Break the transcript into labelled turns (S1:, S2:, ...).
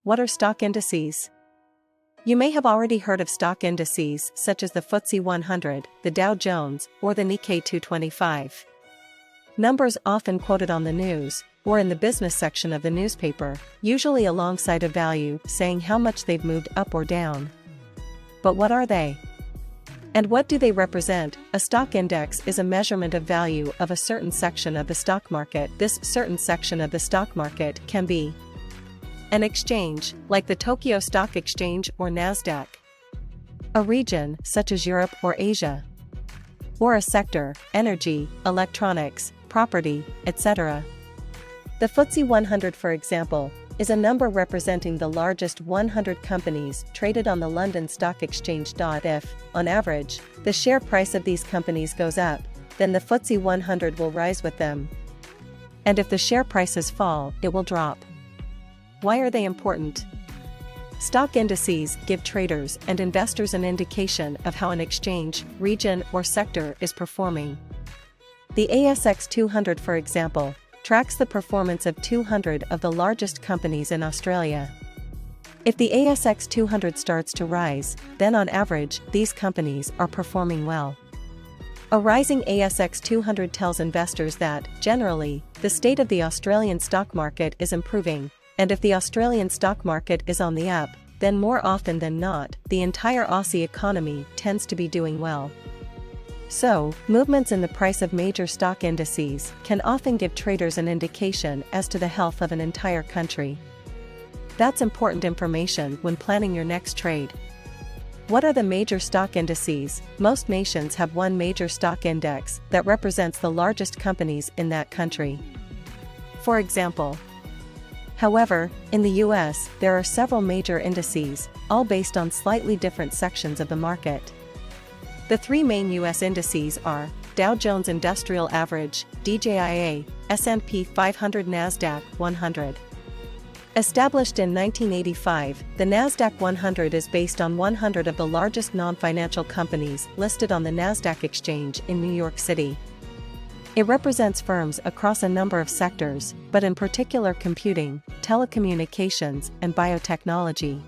S1: What are stock indices? You may have already heard of stock indices such as the FTSE 100, the Dow Jones, or the Nikkei 225. Numbers often quoted on the news, or in the business section of the newspaper, usually alongside a value saying how much they've moved up or down. But what are they? And what do they represent? A stock index is a measurement of value of a certain section of the stock market. This certain section of the stock market can be an exchange, like the Tokyo Stock Exchange or Nasdaq, a region, such as Europe or Asia, or a sector, energy, electronics, property, etc. The FTSE 100, for example, is a number representing the largest 100 companies traded on the London Stock Exchange. If, on average, the share price of these companies goes up, then the FTSE 100 will rise with them. And if the share prices fall, it will drop. Why are they important? Stock indices give traders and investors an indication of how an exchange, region, or sector is performing. The ASX 200, for example, tracks the performance of 200 of the largest companies in Australia. If the ASX 200 starts to rise, then on average, these companies are performing well. A rising ASX 200 tells investors that, generally, the state of the Australian stock market is improving, and if the Australian stock market is on the up, then more often than not, the entire Aussie economy tends to be doing well. So, movements in the price of major stock indices can often give traders an indication as to the health of an entire country. That's important information when planning your next trade. What are the major stock indices? Most nations have one major stock index that represents the largest companies in that country. For example, however, in the US, there are several major indices, all based on slightly different sections of the market. The three main US indices are Dow Jones Industrial Average, DJIA, S&P 500, Nasdaq 100. Established in 1985, the Nasdaq 100 is based on 100 of the largest non-financial companies listed on the Nasdaq exchange in New York City. It represents firms across a number of sectors, but in particular computing, telecommunications, and biotechnology.